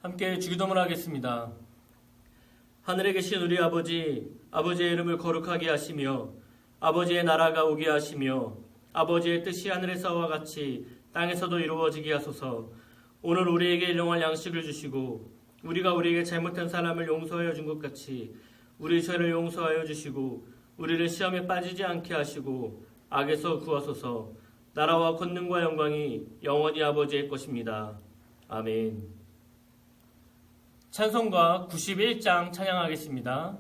함께 주기도문 하겠습니다. 하늘에 계신 우리 아버지, 아버지의 이름을 거룩하게 하시며 아버지의 나라가 오게 하시며 아버지의 뜻이 하늘에서와 같이 땅에서도 이루어지게 하소서. 오늘 우리에게 일용할 양식을 주시고 우리가 우리에게 잘못한 사람을 용서하여 준 것 같이 우리 죄를 용서하여 주시고 우리를 시험에 빠지지 않게 하시고 악에서 구하소서. 나라와 권능과 영광이 영원히 아버지의 것입니다. 아멘. 찬송가 91장 찬양하겠습니다.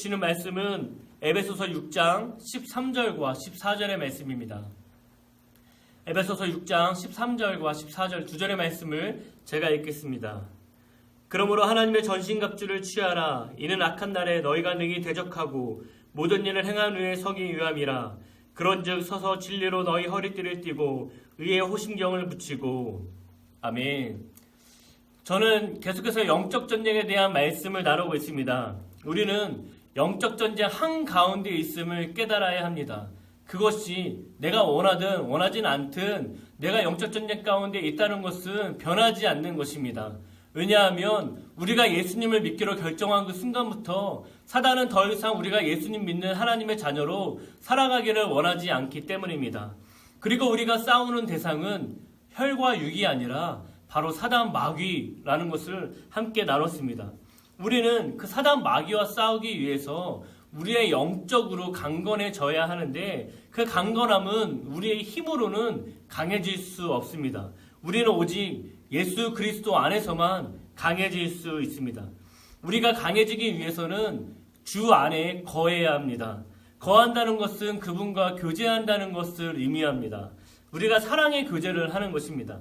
주시는 말씀은 에베소서 6장 13절과 14절의 말씀입니다. 에베소서 6장 13절과 14절 두 절의 말씀을 제가 읽겠습니다. 그러므로 하나님의 전신갑주를 취하라. 이는 악한 날에 너희가 능히 대적하고 모든 일을 행한 후에 서기 위함이라. 그런즉 서서 진리로 너희 허리띠를 띠고 의의 호심경을 붙이고. 아멘. 저는 계속해서 영적 전쟁에 대한 말씀을 나누고 있습니다. 우리는 영적 전쟁 한가운데 있음을 깨달아야 합니다. 그것이 내가 원하든 원하진 않든 내가 영적 전쟁 가운데 있다는 것은 변하지 않는 것입니다. 왜냐하면 우리가 예수님을 믿기로 결정한 그 순간부터 사단은 더 이상 우리가 예수님 믿는 하나님의 자녀로 살아가기를 원하지 않기 때문입니다. 그리고 우리가 싸우는 대상은 혈과 육이 아니라 바로 사단 마귀라는 것을 함께 나눴습니다. 우리는 그 사단 마귀와 싸우기 위해서 우리의 영적으로 강건해져야 하는데 그 강건함은 우리의 힘으로는 강해질 수 없습니다. 우리는 오직 예수 그리스도 안에서만 강해질 수 있습니다. 우리가 강해지기 위해서는 주 안에 거해야 합니다. 거한다는 것은 그분과 교제한다는 것을 의미합니다. 우리가 사랑의 교제를 하는 것입니다.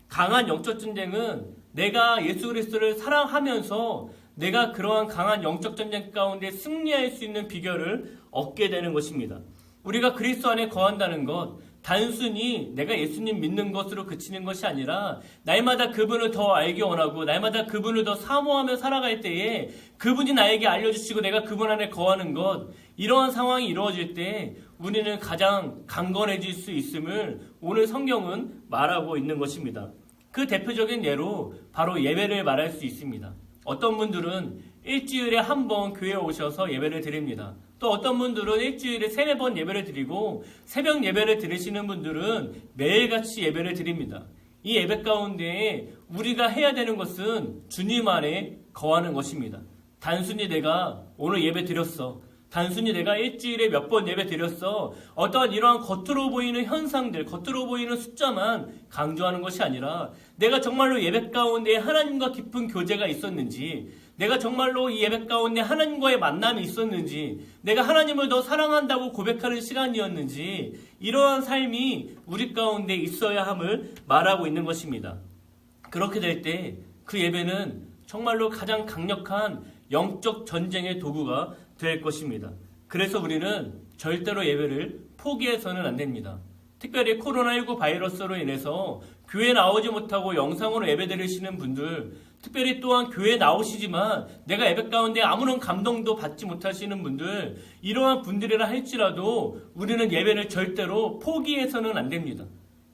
강한 영적 전쟁은 내가 예수 그리스도를 사랑하면서 내가 그러한 강한 영적 전쟁 가운데 승리할 수 있는 비결을 얻게 되는 것입니다. 우리가 그리스도 안에 거한다는 것, 단순히 내가 예수님 믿는 것으로 그치는 것이 아니라 날마다 그분을 더 알기 원하고 날마다 그분을 더 사모하며 살아갈 때에 그분이 나에게 알려주시고 내가 그분 안에 거하는 것, 이러한 상황이 이루어질 때 우리는 가장 강건해질 수 있음을 오늘 성경은 말하고 있는 것입니다. 그 대표적인 예로 바로 예배를 말할 수 있습니다. 어떤 분들은 일주일에 한 번 교회에 오셔서 예배를 드립니다. 또 어떤 분들은 일주일에 3-4번 예배를 드리고 새벽 예배를 드리시는 분들은 매일같이 예배를 드립니다. 이 예배 가운데 우리가 해야 되는 것은 주님 안에 거하는 것입니다. 단순히 내가 오늘 예배 드렸어. 단순히 내가 일주일에 몇 번 예배 드렸어. 어떠한 이러한 겉으로 보이는 현상들, 겉으로 보이는 숫자만 강조하는 것이 아니라 내가 정말로 예배 가운데 하나님과 깊은 교제가 있었는지, 내가 정말로 이 예배 가운데 하나님과의 만남이 있었는지, 내가 하나님을 더 사랑한다고 고백하는 시간이었는지, 이러한 삶이 우리 가운데 있어야 함을 말하고 있는 것입니다. 그렇게 될 때 그 예배는 정말로 가장 강력한 영적 전쟁의 도구가 될 것입니다. 그래서 우리는 절대로 예배를 포기해서는 안 됩니다. 특별히 코로나19 바이러스로 인해서 교회 나오지 못하고 영상으로 예배 드리시는 분들, 특별히 또한 교회 나오시지만 내가 예배 가운데 아무런 감동도 받지 못하시는 분들, 이러한 분들이라 할지라도 우리는 예배를 절대로 포기해서는 안 됩니다.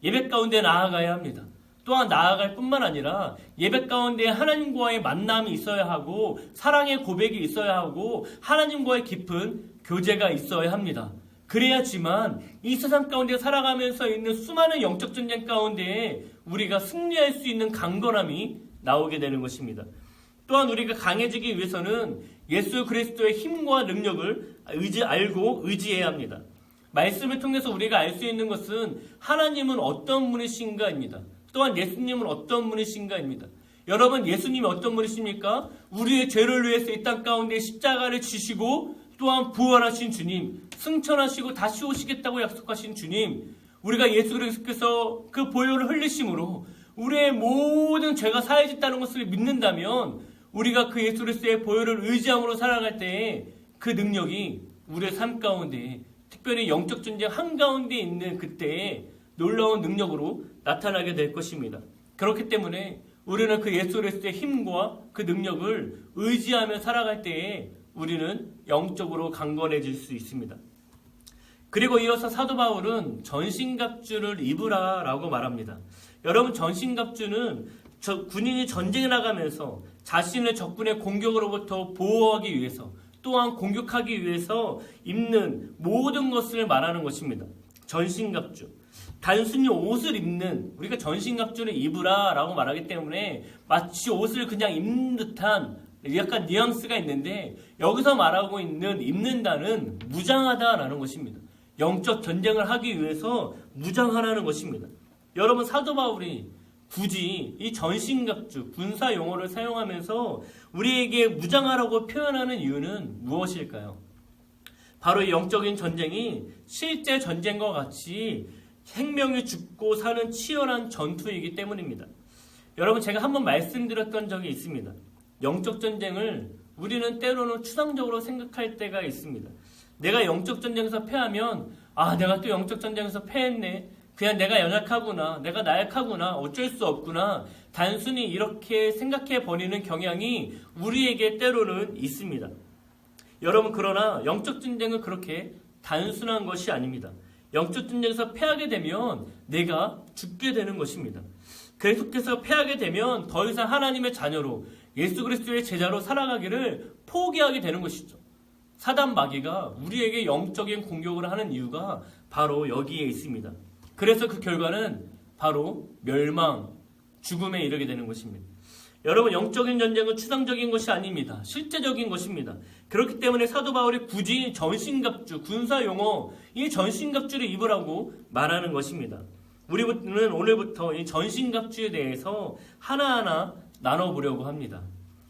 예배 가운데 나아가야 합니다. 또한 나아갈 뿐만 아니라 예배 가운데 하나님과의 만남이 있어야 하고 사랑의 고백이 있어야 하고 하나님과의 깊은 교제가 있어야 합니다. 그래야지만 이 세상 가운데 살아가면서 있는 수많은 영적 전쟁 가운데 우리가 승리할 수 있는 강건함이 나오게 되는 것입니다. 또한 우리가 강해지기 위해서는 예수 그리스도의 힘과 능력을 알고 의지해야 합니다. 말씀을 통해서 우리가 알 수 있는 것은 하나님은 어떤 분이신가입니다. 또한 예수님은 어떤 분이신가입니다. 여러분, 예수님이 어떤 분이십니까? 우리의 죄를 위해서 이 땅 가운데 십자가를 지시고 또한 부활하신 주님, 승천하시고 다시 오시겠다고 약속하신 주님, 우리가 예수 그리스도께서 그 보혈을 흘리심으로 우리의 모든 죄가 사해졌다는 것을 믿는다면 우리가 그 예수 그리스도의 보혈을 의지함으로 살아갈 때에 그 능력이 우리의 삶 가운데, 특별히 영적 전쟁 한가운데 있는 그때에 놀라운 능력으로 나타나게 될 것입니다. 그렇기 때문에 우리는 그 예수 그리스도의 힘과 그 능력을 의지하며 살아갈 때에 우리는 영적으로 강건해질 수 있습니다. 그리고 이어서 사도 바울은 전신갑주를 입으라 라고 말합니다. 여러분, 전신갑주는 군인이 전쟁에 나가면서 자신을 적군의 공격으로부터 보호하기 위해서 또한 공격하기 위해서 입는 모든 것을 말하는 것입니다. 전신갑주. 단순히 옷을 입는, 우리가 전신갑주를 입으라 라고 말하기 때문에 마치 옷을 그냥 입는 듯한 약간 뉘앙스가 있는데, 여기서 말하고 있는 입는다는 무장하다라는 것입니다. 영적 전쟁을 하기 위해서 무장하라는 것입니다. 여러분, 사도 바울이 굳이 이 전신갑주, 군사 용어를 사용하면서 우리에게 무장하라고 표현하는 이유는 무엇일까요? 바로 이 영적인 전쟁이 실제 전쟁과 같이 생명이 죽고 사는 치열한 전투이기 때문입니다. 여러분, 제가 한번 말씀드렸던 적이 있습니다. 영적 전쟁을 우리는 때로는 추상적으로 생각할 때가 있습니다. 내가 영적 전쟁에서 패하면 내가 또 영적 전쟁에서 패했네. 그냥 내가 연약하구나. 내가 나약하구나. 어쩔 수 없구나. 단순히 이렇게 생각해 버리는 경향이 우리에게 때로는 있습니다. 여러분, 그러나 영적 전쟁은 그렇게 단순한 것이 아닙니다. 영적 전쟁에서 패하게 되면 내가 죽게 되는 것입니다. 계속해서 패하게 되면 더 이상 하나님의 자녀로, 예수 그리스도의 제자로 살아가기를 포기하게 되는 것이죠. 사단 마귀가 우리에게 영적인 공격을 하는 이유가 바로 여기에 있습니다. 그래서 그 결과는 바로 멸망, 죽음에 이르게 되는 것입니다. 여러분, 영적인 전쟁은 추상적인 것이 아닙니다. 실제적인 것입니다. 그렇기 때문에 사도 바울이 굳이 전신갑주, 군사용어, 이 전신갑주를 입으라고 말하는 것입니다. 우리는 오늘부터 이 전신갑주에 대해서 하나하나 나눠보려고 합니다.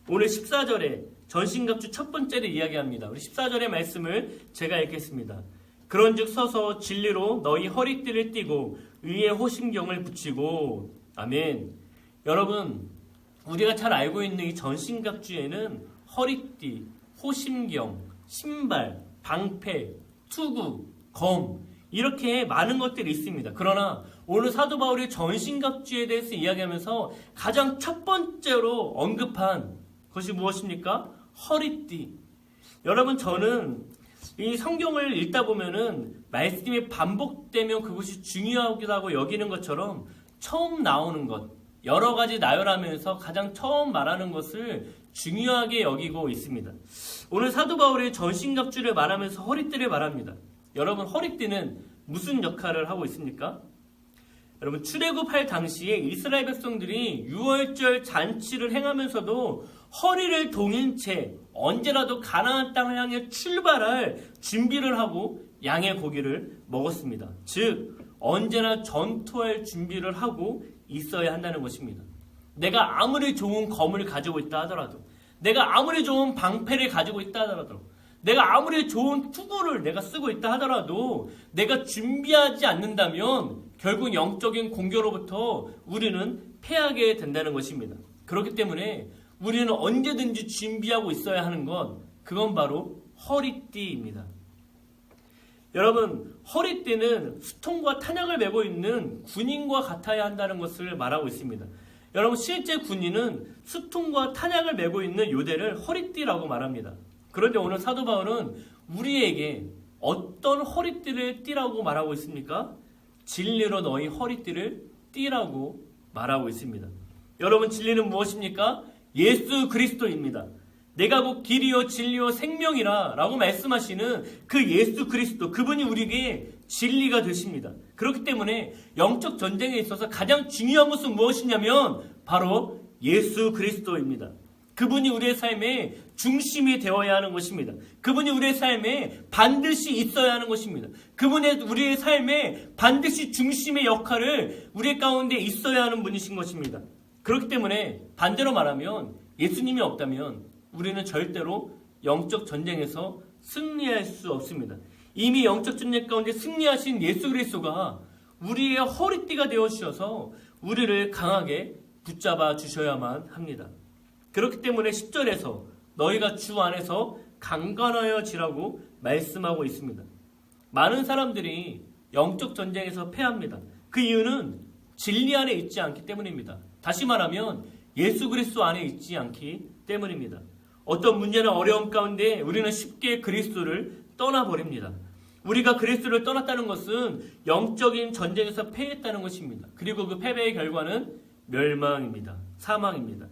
오늘 14절에 전신갑주 첫 번째를 이야기합니다. 우리 14절의 말씀을 제가 읽겠습니다. 그런즉 서서 진리로 너희 허리띠를 띠고 위에 호심경을 붙이고. 아멘. 여러분, 우리가 잘 알고 있는 이 전신갑주에는 허리띠, 호심경, 신발, 방패, 투구, 검 이렇게 많은 것들이 있습니다. 그러나 오늘 사도 바울이 전신갑주에 대해서 이야기하면서 가장 첫 번째로 언급한 것이 무엇입니까? 허리띠. 여러분, 저는 이 성경을 읽다 보면은 말씀이 반복되면 그것이 중요하다고 여기는 것처럼 처음 나오는 것, 여러 가지 나열하면서 가장 처음 말하는 것을 중요하게 여기고 있습니다. 오늘 사도 바울이 전신갑주를 말하면서 허리띠를 말합니다. 여러분, 허리띠는 무슨 역할을 하고 있습니까? 여러분, 출애굽할 당시에 이스라엘 백성들이 유월절 잔치를 행하면서도 허리를 동인 채 언제라도 가나안 땅을 향해 출발할 준비를 하고 양의 고기를 먹었습니다. 즉, 언제나 전투할 준비를 하고 있어야 한다는 것입니다. 내가 아무리 좋은 검을 가지고 있다 하더라도, 내가 아무리 좋은 방패를 가지고 있다 하더라도, 내가 아무리 좋은 투구를 내가 쓰고 있다 하더라도 내가 준비하지 않는다면 결국 영적인 공격으로부터 우리는 패하게 된다는 것입니다. 그렇기 때문에 우리는 언제든지 준비하고 있어야 하는 것, 그건 바로 허리띠입니다. 여러분, 허리띠는 수통과 탄약을 메고 있는 군인과 같아야 한다는 것을 말하고 있습니다. 여러분, 실제 군인은 수통과 탄약을 메고 있는 요대를 허리띠라고 말합니다. 그런데 오늘 사도 바울은 우리에게 어떤 허리띠를 띠라고 말하고 있습니까? 진리로 너희 허리띠를 띠라고 말하고 있습니다. 여러분, 진리는 무엇입니까? 예수 그리스도입니다. 내가 곧 길이요 진리요 생명이라 라고 말씀하시는 그 예수 그리스도, 그분이 우리에게 진리가 되십니다. 그렇기 때문에 영적 전쟁에 있어서 가장 중요한 것은 무엇이냐면 바로 예수 그리스도입니다. 그분이 우리의 삶의 중심이 되어야 하는 것입니다. 그분이 우리의 삶에 반드시 있어야 하는 것입니다. 그분의 우리의 삶에 반드시 중심의 역할을 우리 가운데 있어야 하는 분이신 것입니다. 그렇기 때문에 반대로 말하면 예수님이 없다면 우리는 절대로 영적 전쟁에서 승리할 수 없습니다. 이미 영적 전쟁 가운데 승리하신 예수 그리스도가 우리의 허리띠가 되어주셔서 우리를 강하게 붙잡아 주셔야만 합니다. 그렇기 때문에 10절에서 너희가 주 안에서 강건하여지라고 말씀하고 있습니다. 많은 사람들이 영적 전쟁에서 패합니다. 그 이유는 진리 안에 있지 않기 때문입니다. 다시 말하면 예수 그리스도 안에 있지 않기 때문입니다. 어떤 문제나 어려움 가운데 우리는 쉽게 그리스도를 떠나버립니다. 우리가 그리스도를 떠났다는 것은 영적인 전쟁에서 패했다는 것입니다. 그리고 그 패배의 결과는 멸망입니다. 사망입니다.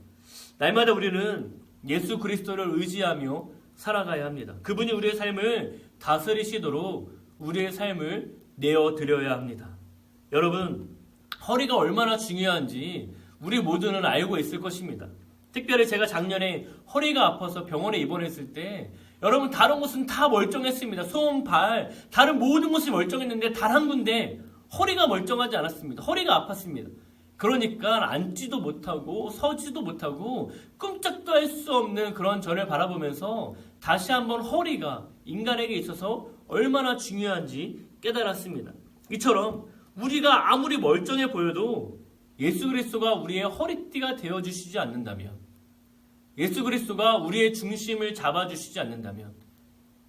날마다 우리는 예수 그리스도를 의지하며 살아가야 합니다. 그분이 우리의 삶을 다스리시도록 우리의 삶을 내어드려야 합니다. 여러분, 허리가 얼마나 중요한지 우리 모두는 알고 있을 것입니다. 특별히 제가 작년에 허리가 아파서 병원에 입원했을 때 여러분, 다른 곳은 다 멀쩡했습니다. 손, 발, 다른 모든 곳이 멀쩡했는데 단 한 군데 허리가 멀쩡하지 않았습니다. 허리가 아팠습니다. 그러니까 앉지도 못하고 서지도 못하고 끔찍도 할 수 없는 그런 저를 바라보면서 다시 한번 허리가 인간에게 있어서 얼마나 중요한지 깨달았습니다. 이처럼 우리가 아무리 멀쩡해 보여도 예수 그리스도가 우리의 허리띠가 되어주시지 않는다면, 예수 그리스도가 우리의 중심을 잡아주시지 않는다면,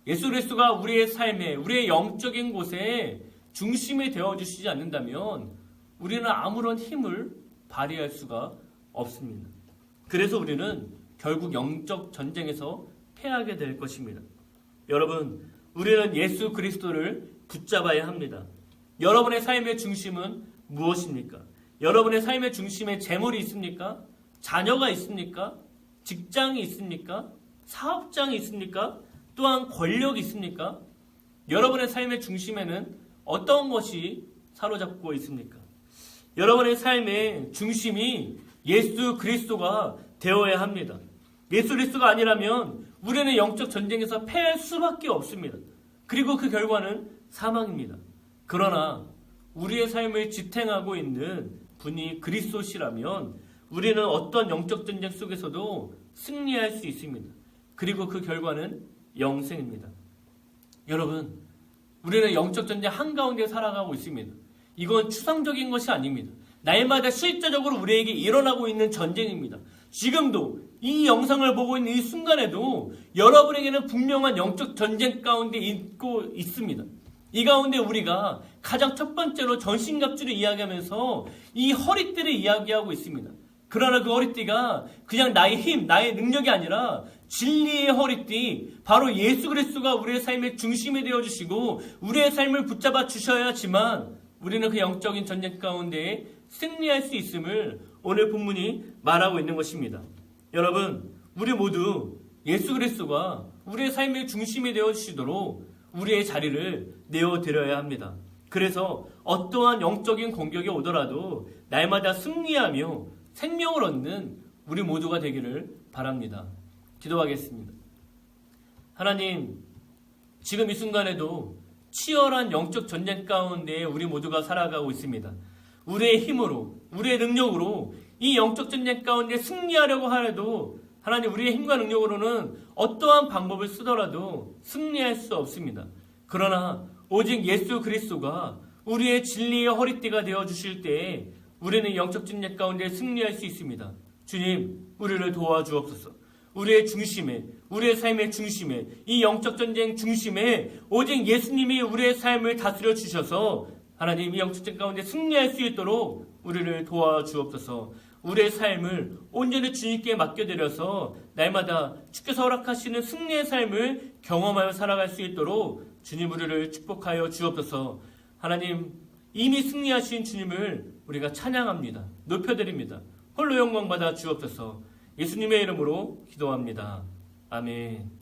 예수 그리스도가 우리의 삶에, 우리의 영적인 곳에 중심이 되어주시지 않는다면 우리는 아무런 힘을 발휘할 수가 없습니다. 그래서 우리는 결국 영적 전쟁에서 패하게 될 것입니다. 여러분, 우리는 예수 그리스도를 붙잡아야 합니다. 여러분의 삶의 중심은 무엇입니까? 여러분의 삶의 중심에 재물이 있습니까? 자녀가 있습니까? 직장이 있습니까? 사업장이 있습니까? 또한 권력이 있습니까? 여러분의 삶의 중심에는 어떤 것이 사로잡고 있습니까? 여러분의 삶의 중심이 예수 그리스도가 되어야 합니다. 예수 그리스도가 아니라면 우리는 영적 전쟁에서 패할 수밖에 없습니다. 그리고 그 결과는 사망입니다. 그러나 우리의 삶을 지탱하고 있는 분이 그리스도시라면 우리는 어떤 영적 전쟁 속에서도 승리할 수 있습니다. 그리고 그 결과는 영생입니다. 여러분, 우리는 영적 전쟁 한가운데 살아가고 있습니다. 이건 추상적인 것이 아닙니다. 날마다 실제적으로 우리에게 일어나고 있는 전쟁입니다. 지금도 이 영상을 보고 있는 이 순간에도 여러분에게는 분명한 영적 전쟁 가운데 있고 있습니다. 이 가운데 우리가 가장 첫 번째로 전신갑주를 이야기하면서 이 허리띠를 이야기하고 있습니다. 그러나 그 허리띠가 그냥 나의 힘, 나의 능력이 아니라 진리의 허리띠, 바로 예수 그리스도가 우리의 삶의 중심이 되어주시고 우리의 삶을 붙잡아 주셔야지만 우리는 그 영적인 전쟁 가운데 승리할 수 있음을 오늘 본문이 말하고 있는 것입니다. 여러분, 우리 모두 예수 그리스도가 우리의 삶의 중심이 되어주시도록 우리의 자리를 내어드려야 합니다. 그래서 어떠한 영적인 공격이 오더라도 날마다 승리하며 생명을 얻는 우리 모두가 되기를 바랍니다. 기도하겠습니다. 하나님, 지금 이 순간에도 치열한 영적 전쟁 가운데 우리 모두가 살아가고 있습니다. 우리의 힘으로, 우리의 능력으로 이 영적 전쟁 가운데 승리하려고 하여도 하나님, 우리의 힘과 능력으로는 어떠한 방법을 쓰더라도 승리할 수 없습니다. 그러나 오직 예수 그리스도가 우리의 진리의 허리띠가 되어주실 때에 우리는 영적 전쟁 가운데 승리할 수 있습니다. 주님, 우리를 도와주옵소서. 우리의 중심에, 우리의 삶의 중심에, 이 영적 전쟁 중심에 오직 예수님이 우리의 삶을 다스려 주셔서 하나님, 이 영적 전쟁 가운데 승리할 수 있도록 우리를 도와주옵소서. 우리의 삶을 온전히 주님께 맡겨드려서 날마다 주께서 허락하시는 승리의 삶을 경험하여 살아갈 수 있도록 주님 우리를 축복하여 주옵소서. 하나님, 이미 승리하신 주님을 우리가 찬양합니다. 높여드립니다. 홀로 영광받아 주옵소서. 예수님의 이름으로 기도합니다. 아멘.